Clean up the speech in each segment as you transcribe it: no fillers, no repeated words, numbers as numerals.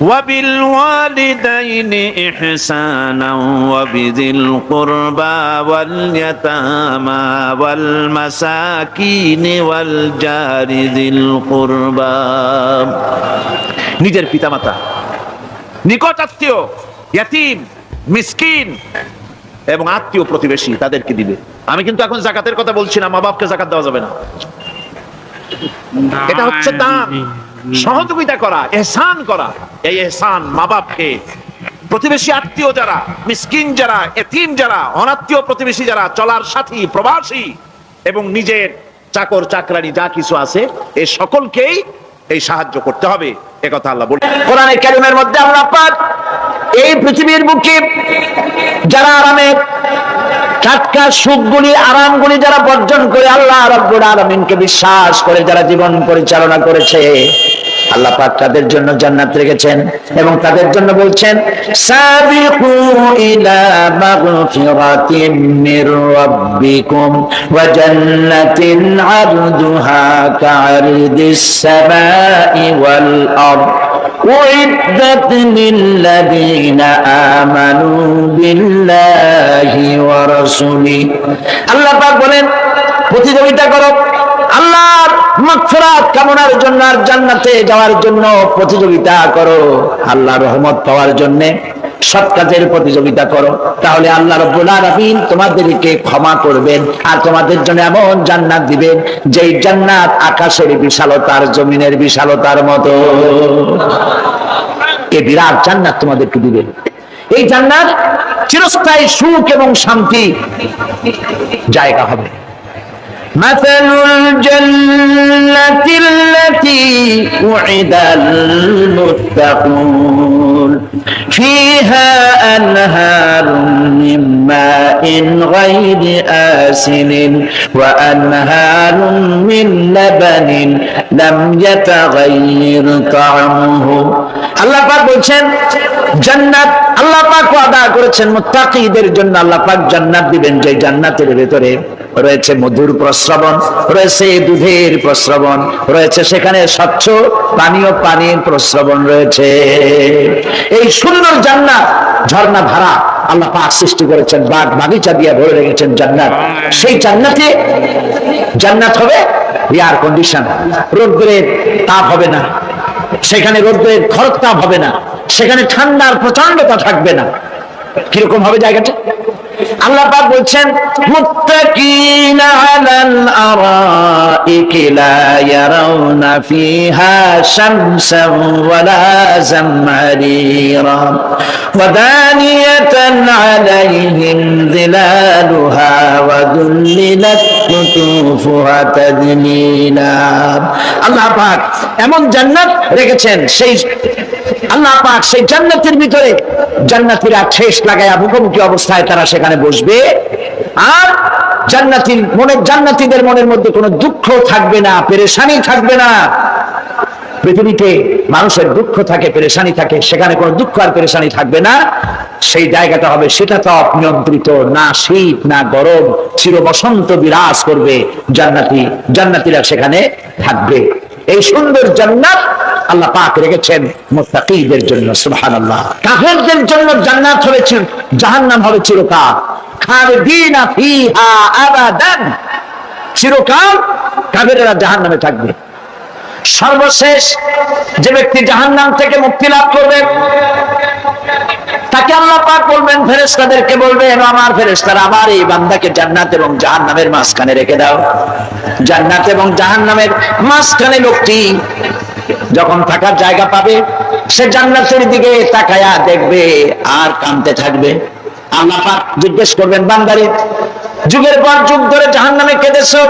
وبالوالدين إحسانا وبذي القربى واليتامى والمساكين والجار ذي القربى। নিজের পিতামাতা, নিকট আত্মীয়, ইয়াতীম, মিসকিন এবং আত্মীয় প্রতিবেশী তাদেরকে দিবে। আমি কিন্তু এখন যাকাতের কথা বলছি না, মা বাপকে যাকাত দেওয়া যাবে না। এটা হচ্ছে দান, সহযোগিতা করা, ইহসান করা। এই ইহসান মা বাপকে, প্রতিবেশী আত্মীয় যারা, মিসকিন যারা, এতিম যারা, অনাত্মীয় প্রতিবেশী যারা, চলার সাথী, প্রবাসী এবং নিজের চাকর চাকরানি যা কিছু আছে এই সকলকেই এই সাহায্য করতে হবে, একথা আল্লাহ বলেন কোরআনে কারীমের মধ্যে। আল্লাহ পাক এই পৃথিবীর বুকে যারা আরামের টাটকা সুখগুলি, আরামগুলি যারা বর্জন করে আল্লাহ রাব্বুল আলামিনকে বিশ্বাস করে যারা জীবন পরিচালনা করেছে, আল্লাহ পাক তাদের জন্য জান্নাত রেখেছেন এবং তাদের জন্য বলছেন সাবিকু ইলা মাগফিরাতিম মির রাব্বিকুম ওয়া জান্নাতিন আরদুহা কা'আরদিস সামাই ওয়াল আরদ উইদ্দাত লিল্লাযীনা আমানু বিল্লাহি ওয়া রাসূলিহি। আল্লাহ পাক বলেন প্রতিযোগিতা করো আল্লাহর মাগফিরাত কামনার জন্য আর জান্নাতে যাওয়ার জন্য প্রতিযোগিতা করো, আল্লাহর রহমত পাওয়ার জন্য সৎ কাজের প্রতিযোগিতা করো, তাহলে আল্লাহ রাব্বুল আলামিন তোমাদেরকে ক্ষমা করবেন আর তোমাদের জন্য এমন জান্নাত দিবেন যেই জান্নাত আকাশের বিশালতার, জমিনের বিশালতার মতো। এই বিরাট জান্নাত তোমাদেরকে দিবেন। এই জান্নাত চিরস্থায়ী সুখ এবং শান্তি জায়গা হবে। مثل الجنة التي وعد المتقون فيها أنهار من ماء غير آسن وأنهار من لبن لم يتغير طعمه। আল্লাহ পাক বলছেন জান্নাত আল্লাহ পাক ওয়াদা করেছেন মুত্তাকিদের জন্য। আল্লাহ পাক জান্নাত দিবেন যে জান্নাতের ভেতরে রয়েছে মধুর প্রস্রবণ, রয়েছে দুধের প্রস্রবণ, রয়েছে সেখানে স্বচ্ছ পানীয় পানির প্রস্রবণ রয়েছে। এই সুন্দর জান্নাত ঝর্ণা ধারা আল্লাহ পাক সৃষ্টি করেছেন, বাগ বাগিচা দিয়ে ভরে রেখেছেন জান্নাত। সেই জান্নাতে জান্নাত হবে এয়ার কন্ডিশন, রোদ্রের তাপ হবে না সেখানে, রোদ্রের খরক তাপ হবে না সেখানে, ঠান্ডার প্রচন্ডতা থাকবে না। কিরকম হবে জায়গাটা? আল্লাহ পাক বলছেন মুত্তাকিনা আলাল আরাইকি লা ইয়ারাউনা ফিহা শামসান ওয়ালা জামহারিরা ওয়া দানিয়াতান আলাইহিম যিলালুহা ওয়া দুল্লিলাত কুতুফুহা তাদলিলা। আল্লাহ পাক এমন জান্নাত রেখেছেন, সেই আল্লাহ পাক সেই জান্নাতের ভিতরে জান্নাতীরা ঠেস লাগায়া মুখোমুখি অবস্থায় তারা সেখানে বসবে, আর জান্নাতীদের মনের মধ্যে কোনো দুঃখ থাকবে না, পেরেশানি থাকবে না। পৃথিবীতে মানুষের দুঃখ থাকে, পেরেশানি থাকে, সেখানে কোনো দুঃখ আর পেরেশানি থাকবে না। সেই জায়গাটা হবে শীতাতপ নিয়ন্ত্রিত, না শীত না গরম, চির বসন্ত বিরাজ করবে। জান্নাতীরা সেখানে থাকবে। এই সুন্দর জান্নাত আল্লাহ পাক রেখেছেন মুত্তাকিদের জন্য। সুবহানাল্লাহ। কাফেরদের জন্য জান্নাত হবে, জাহান্নাম হবে চিরকাল। খালিদিনা ফিহা আবাদান, চিরকাল কাফেররা জাহান্নামে থাকবে। সর্বশেষ যে ব্যক্তি জাহান্নাম থেকে মুক্তি লাভ করবে তাকে আল্লাহ পাক বলবেন, ফেরেশতাদেরকে বলবেন, আমার ফেরেশতারা আমার এই বান্দাকে জান্নাত এবং জাহান্নামের মাঝখানে রেখে দাও। জান্নাত এবং জাহান্নামের মাঝখানে লোকটি যখন থাকার জায়গা পাবে সে জান্নাতের দিকে তাকায়া দেখবে আর কাঁদতে থাকবে। আল্লাহ পাক জিজ্ঞেস করবেন, বান্দারে যুগের পর যুগ ধরে জাহান্নামে কেঁদেছো,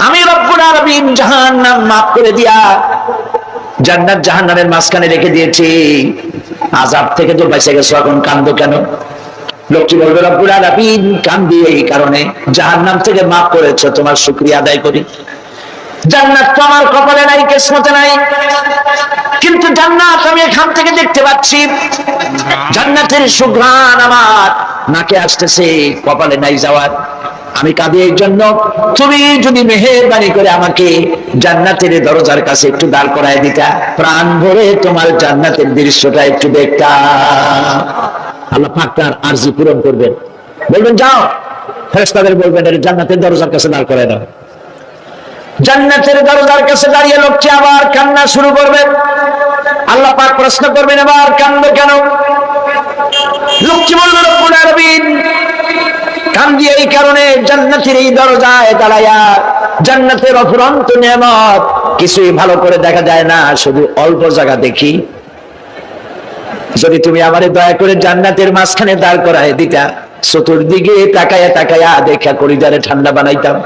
আমি রব্বুল আলামিন জাহান্নাম মাফ করে দিয়া জান্নাত জাহান্নামের মাঝখানে রেখে দিয়েছি, আযাব থেকে তো বেঁচে গেছো, এখন কাঁদো কেন? লোকটি বলবে, রব্বুল আলামিন কাঁদি এই কারণে, জাহান্নাম থেকে মাফ করেছো, তোমার শুকরিয়া আদায় করি। জান্নাত তো আমার কপালে নাই, কিসমতে নাই, কিন্তু জান্নাত আমি এখান থেকে দেখতে পাচ্ছি। জান্নাতের সুঘ্রাণ আমার নাকে আসতেছে, কপালে নাই যাওয়ার। আমি কাঁদি এই জন্য, তুমি যদি মেহেরবানি করে আমাকে জান্নাতের দরজার কাছে একটু দাঁড় করায় দিতা, প্রাণ ভরে তোমার জান্নাতের দৃশ্যটা একটু দেখতাম। আল্লাহ পাক তার আরজি পূরণ করবেন, বলবেন যাও ফেরেশতাদের বলবেন এর জান্নাতের দরজার কাছে দাঁড় করায় দাও। জান্নাতের দরজার কাছে দাঁড়িয়ে লোকটি আবার কান্না শুরু করবে। আল্লাহ পাক প্রশ্ন করবেন আবার কান্দো কেন? লোকটি বলবে রব্বুল আলামিন কান্দি এই কারণে, জান্নাতের এই দরজায় দাঁড়ায়া জান্নাতের অফুরন্ত নেয়ামত কিছুই ভালো করে দেখা যায় না, শুধু অল্প জায়গা দেখি। যদি তুমি আমারে দয়া করে জান্নাতের মাঝখানে দাঁড় করায় দিতা, চতুর্দিকে তাকায়া তাকায়া দেখা কলিজারে ঠান্ডা বানাইতাম।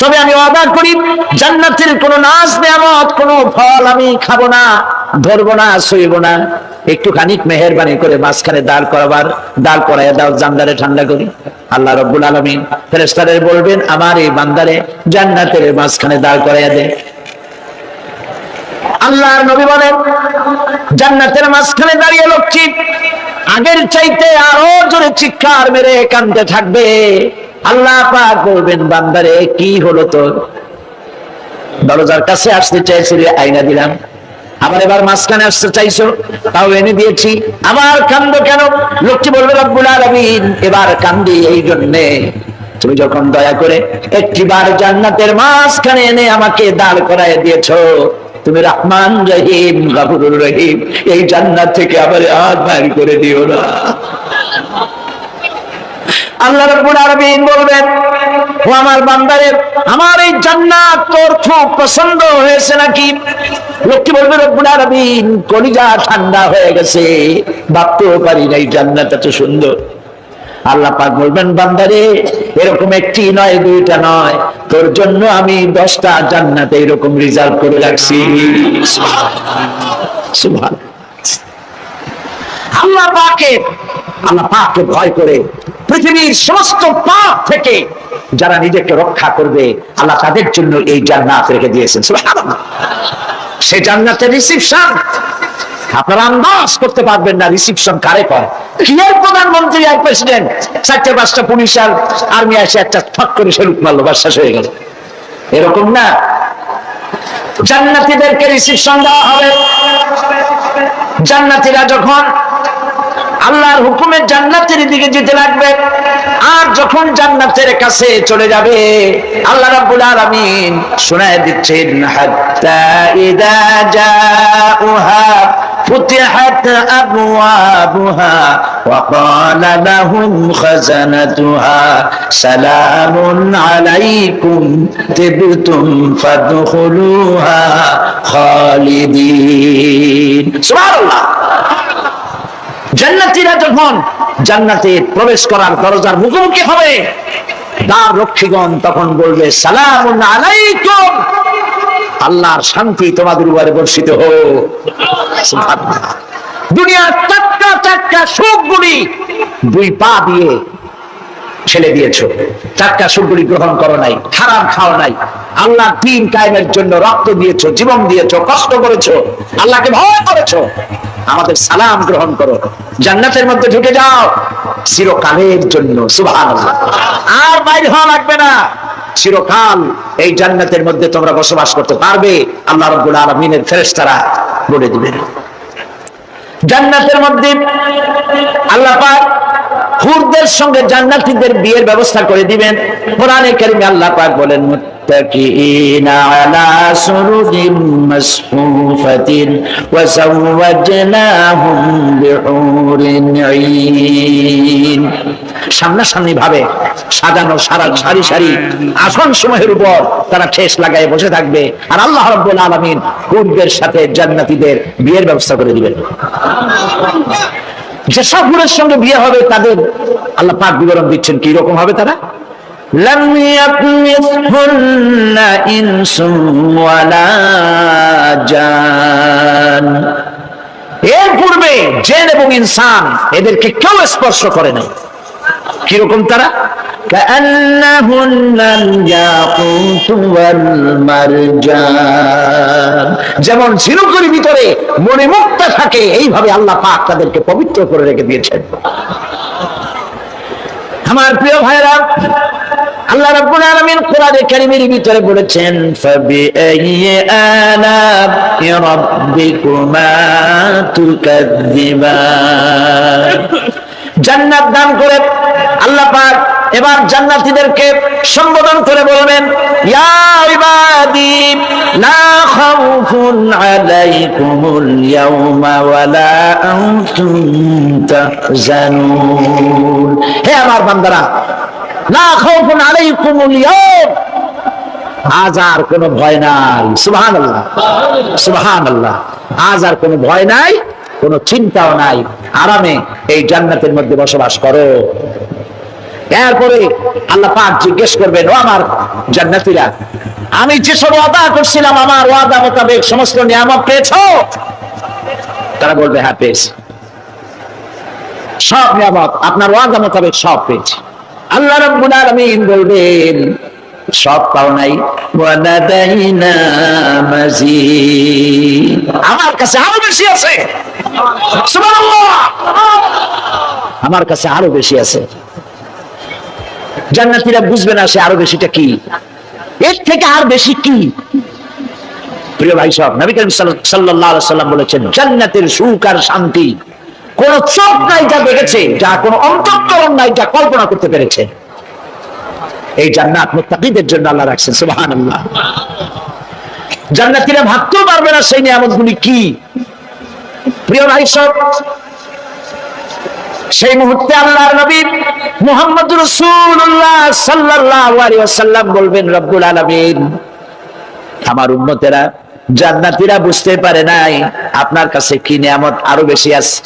তবে আমি ওয়াদা করি জান্নাতের কোন নাজ নেয়ামত, কোন ফল আমি খাবো না, ধরবো না, সইব না। একটুখানি মেহেরবানি করে মাঝখানে দাঁড় করাইয়া দাও, জান্নারে ঠান্ডা করি। আল্লাহ রাব্বুল আলামিন ফেরেশতাদের বলবেন আমার এই বান্দারে জান্নাতের মাঝখানে দাঁড় করাইয়া দে। আল্লাহর নবী বলেন জান্নাতের মাঝখানে দাঁড়িয়ে লোকটি আগের চাইতে আরো জোরে চিৎকার মেরে কাঁদতে থাকবে। আল্লাহ পাক বলবেন বান্দারে কি হলো তোর? দরজার কাছে আসতে চাইছিলে, আইনা দিলাম। আবার এবার মাঝখানে আসতে চাইছো, তাও এনে দিয়েছি। আবার কান্দো কেন? লোকটি বলবে রব্বুল আলামিন এবার কান্দি এই জন্যে তুমি যখন দয়া করে একটিবার জান্নাতের মাঝখানে এনে আমাকে দাঁড় করায় দিয়েছো। তুমি রহমান রহিম গফুরুর রহিম, এই জান্নাত থেকে আবার আর বাইর করে দিও না। আল্লাহ রাব্বুল আলামিন বলবেন ও আমার বান্দারে আমার এই জান্নাত তোর খুব পছন্দ হয়েছে নাকি? লোকটি বলবে রব্বুল আলামিন কলিজা ঠান্ডা হয়ে গেছে, ভাবতেও পারি নাই জান্নাত এত সুন্দর। আল্লাহ পাক বলবেন বান্দারে এরকম একটি নয়, দুইটা নয়, তোর জন্য আমি 10টা জান্নাত এরকম রিজার্ভ করে রাখছি। সুবহানাল্লাহ। আল্লাহ পাককে ভয় করে পৃথিবীর সমস্ত পাপ থেকে যারা নিজেকে রক্ষা করবে আল্লাহ তাদের জন্য এই জান্নাত রেখে দিয়েছেন। সুবহানাল্লাহ। সেই জান্নাতের রিসিপশন আপনারা আন্দাজ করতে পারবেন না রিসিপশন কারে কয়। কি এর প্রধানমন্ত্রী আর প্রেসিডেন্ট 4-5টা পুলিশ আর আর্মি এসে একটা ঠক করে সেলুট মারলো, বাস শেষ হয়ে গেল, এরকম না। জান্নাতীদেরকে রিসিপশন দেওয়া হবে। জান্নাতীরা যখন আল্লাহর হুকুমে জান্নাতের দিকে যেতে লাগবে, আর যখন জান্নাতের কাছে চলে যাবে আল্লাহ রাব্বুল আলামিন শোনায় দিচ্ছেন হাত্তা ইযা জাউহা ফুতিহাত আবওয়াবুহা ওয়া ক্বালা লাহুম খাজানাতুহা সালামুন আলাইকুম তিবতুম ফাদখুলুহা খালিদিন। সুবহানাল্লাহ। জান্নাতীরা যখন জান্নাতে প্রবেশ করার দরজার মুখোমুখি হবে, দ্বার রক্ষীগণ তখন বলবে সালামুন আলাইকুম, আল্লাহর শান্তি তোমাদের উপরে বর্ষিত হোক। সুবহানাল্লাহ। দুনিয়ার টাটকা সুখগুলি 2 পা দিয়ে ছেলে দিয়েছো, টাটকা সুখগুলি গ্রহণ করো নাই, হারাম খাও নাই, আল্লাহ দ্বীন কায়েমের জন্য রক্ত দিয়েছো, জীবন দিয়েছো, কষ্ট করেছো, আল্লাহকে ভয় করেছো। আমাদের সালাম গ্রহণ করো, জান্নাতের মধ্যে ঢুকে যাও চিরকালের জন্য। সুবহানাল্লাহ। আর বাইরে হওয়া লাগবে না, চিরকাল এই জান্নাতের মধ্যে তোমরা বসবাস করতে পারবে। আল্লাহ রাব্বুল আলামিনের ফেরেশতারা বলে দিবেন। জান্নাতের মধ্যে আল্লাহ পাক হুরদের সঙ্গে জান্নাতীদের বিয়ের ব্যবস্থা করে দিবেন। কোরআনে কারীমে আল্লাহ পাক বলেন মুত্তাকিনা আলা সুরুরিন মাসফুফাতিন ওয়া যাওয়াজনাহুম বিহুরিন ঈন। সামনাসামনি ভাবে সাজানো সারি সারি আসন সমূহের উপর তারা ঠেস লাগায় বসে থাকবে, আর আল্লাহ রাব্বুল আলামিন হুরদের সাথে জান্নাতীদের বিয়ের ব্যবস্থা করে দিবেন। যেসব হুরের সঙ্গে বিয়ে হবে তাদের আল্লাহ পাক বিবরণ দিচ্ছেন কি রকম হবে তারা। লাম ইয়াতমিসহুন্না ইনসুন ওয়ালা জান। এর পূর্বে জিন এবং ইনসান এদেরকে কেউ স্পর্শ করে নাই। কি রকম তারা? কাআন্নাহুন্নাল ইয়াকুতু ওয়াল মারজান। যেমন ঝিনুকের ভিতরে মণিমুক্তা থাকে, এইভাবে আল্লাহ পাক তাদেরকে পবিত্র করে রেখে দিয়েছেন। আমার প্রিয় ভাইরা, আল্লাহ রাব্বুল আলামিন কোরআনে কারীমের ভিতরে বলেছেন ফাবিআইয়ি আলা'i রাব্বিকুমা তুকাযযিবান। জান্নাত দান করে আল্লাহ পাক এবার জান্নাতীদেরকে সম্বোধন করে বলবেন ইয়া ইবাদি লা খাউফুন আলাইকুমুল ইয়াওমা ওয়ালা আনতুম তাহজানুন। হে আমার বান্দারা, লা খাউফুন আলাইকুমুল ইয়াওম, আজ আর কোনো ভয় নাই। সুবহানাল্লাহ, সুবহানাল্লাহ। আজ আর কোনো ভয় নাই, কোনো চিন্তাও নাই, আরামে এই জান্নাতের মধ্যে বসবাস করো। এরপরে আল্লাহ পাক জিজ্ঞেস করবেন, ও আমার জান্নাতীরা, আমি যেসব ওয়াদা করছিলাম আমার ওয়াদা মোতাবেক সমস্ত নিয়ামত পেয়েছো? তারা বলবে হ্যাঁ পেয়েছি, সব নিয়ামত আপনার ওয়াদা মোতাবেক সব পেয়েছি। আল্লাহ রাব্বুল আলামিন বলবেন সব পাও নাই, ওয়ালাদাইনা মাজিদ, আমার কাছে আরো বেশি আছে। সুবহানাল্লাহ, আমার কাছে আরো বেশি আছে। জান্নাতীরা বুঝবে না সে আরো বেশিটা কি, এর থেকে আর বেশি কি। প্রিয় ভাই সব, নবী করিম সাল্লাল্লাহু আলাইহি সাল্লাম বলেছেন জান্নাতের সুখ আর শান্তি কোন চোখ নাই যা দেখেছে, যা কোন অন্তঃকরণ নাই যা কল্পনা করতে পেরেছে। এই জান্নাত মুত্তাকিদের জন্য আল্লাহ রাখছেন। সুবহানাল্লাহ। জান্নাতীরা ভাবতেও পারবে না সেই নিয়ামতগুলি কি। প্রিয় ভাই সব, সেই মুহূর্তে আল্লাহর নবী মুহাম্মদুর রাসূলুল্লাহ সাল্লাল্লাহু আলাইহি ওয়াসাল্লাম বলবেন রব্বুল আলামিন, আমার উম্মতেরা জান্নাতীরা বুঝতে পারে নাই আপনার কাছে কি নিয়ামত আরো বেশি আছে।